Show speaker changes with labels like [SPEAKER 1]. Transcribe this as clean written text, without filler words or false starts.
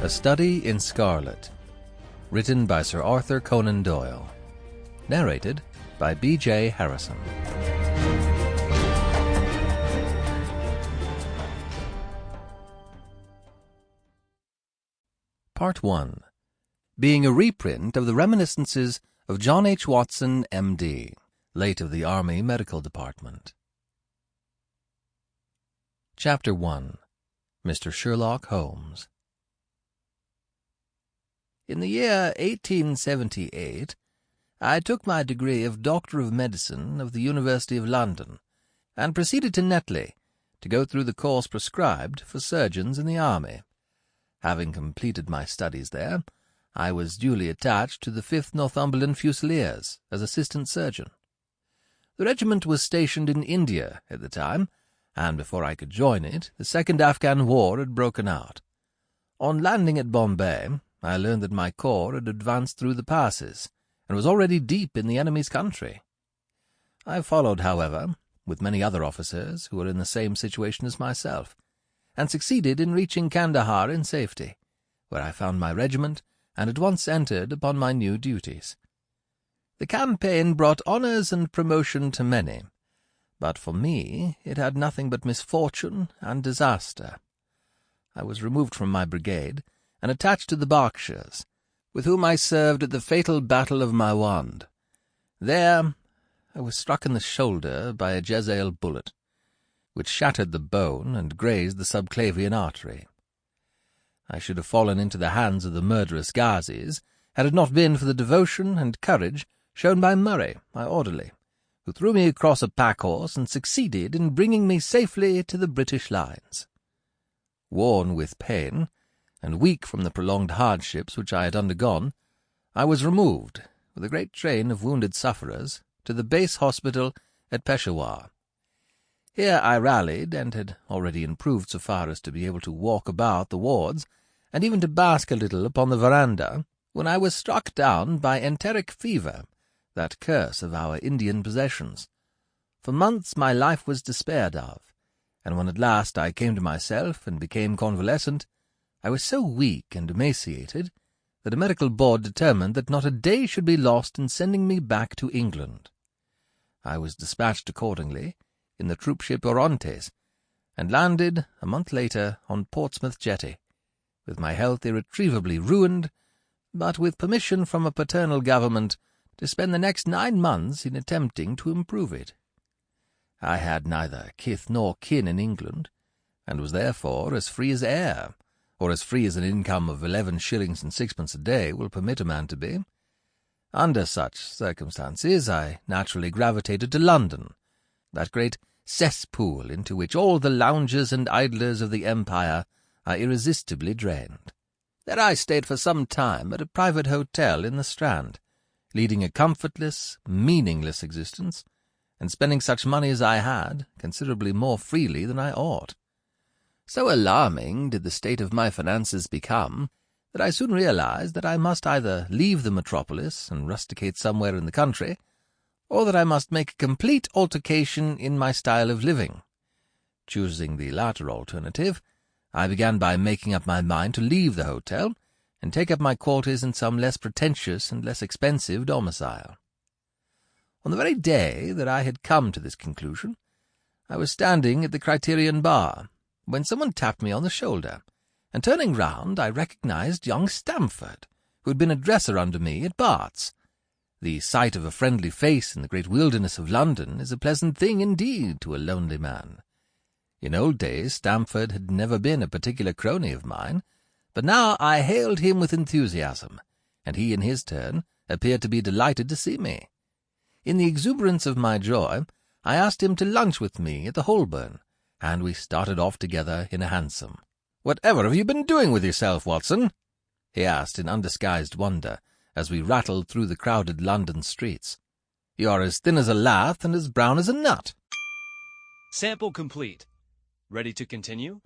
[SPEAKER 1] A Study in Scarlet, written by Sir Arthur Conan Doyle, narrated by B.J.Harrison. Part 1. Being a reprint of the reminiscences of John H. Watson, M.D., late of the Army Medical Department. Chapter 1. Mr. Sherlock Holmes. In the year 1878, I took my degree of Doctor of Medicine of the University of London, and proceeded to Netley to go through the course prescribed for surgeons in the army. Having completed my studies there, I was duly attached to the 5th Northumberland Fusiliers as assistant surgeon. The regiment was stationed in India at the time, and before I could join it, the Second Afghan War had broken out. On landing at Bombay, I learned that my corps had advanced through the passes, and was already deep in the enemy's country. I followed, however, with many other officers who were in the same situation as myself, and succeeded in reaching Kandahar in safety, where I found my regiment and at once entered upon my new duties. The campaign brought honours and promotion to many, but for me it had nothing but misfortune and disaster. I was removed from my brigade and attached to the Berkshires, with whom I served at the fatal Battle of Maiwand. There I was struck in the shoulder by a Jezail bullet, which shattered the bone and grazed the subclavian artery. I should have fallen into the hands of the murderous Ghazis had it not been for the devotion and courage shown by Murray, my orderly, who threw me across a pack-horse and succeeded in bringing me safely to the British lines. Worn with pain, and weak from the prolonged hardships which I had undergone, I was removed, with a great train of wounded sufferers, to the base hospital at Peshawar. Here I rallied, and had already improved so far as to be able to walk about the wards, and even to bask a little upon the veranda, when I was struck down by enteric fever, that curse of our Indian possessions. For months my life was despaired of, and when at last I came to myself and became convalescent, I was so weak and emaciated that a medical board determined that not a day should be lost in sending me back to England. I was dispatched accordingly in the troopship Orontes, and landed a month later on Portsmouth jetty, with my health irretrievably ruined, but with permission from a paternal government to spend the next 9 months in attempting to improve it. I had neither kith nor kin in England, and was therefore as free as air, or as free as an income of 11 shillings and 6pence a day will permit a man to be. Under such circumstances I naturally gravitated to London, that great cesspool into which all the loungers and idlers of the empire are irresistibly drained. There I stayed for some time at a private hotel in the Strand, leading a comfortless, meaningless existence, and spending such money as I had considerably more freely than I ought. So alarming did the state of my finances become that I soon realized that I must either leave the metropolis and rusticate somewhere in the country, or that I must make a complete altercation in my style of living. Choosing the latter alternative, I began by making up my mind to leave the hotel and take up my quarters in some less pretentious and less expensive domicile. On the very day that I had come to this conclusion, I was standing at the Criterion Bar, when someone tapped me on the shoulder, and turning round I recognized young Stamford, who had been a dresser under me at Bart's. The sight of a friendly face in the great wilderness of London is a pleasant thing indeed to a lonely man. In old days Stamford had never been a particular crony of mine, but now I hailed him with enthusiasm, and he in his turn appeared to be delighted to see me. In the exuberance of my joy, I asked him to lunch with me at the Holborn, and we started off together in a hansom. "Whatever have you been doing with yourself, Watson?" he asked in undisguised wonder, as we rattled through the crowded London streets. "You are as thin as a lath and as brown as a nut."
[SPEAKER 2] Sample complete. Ready to continue?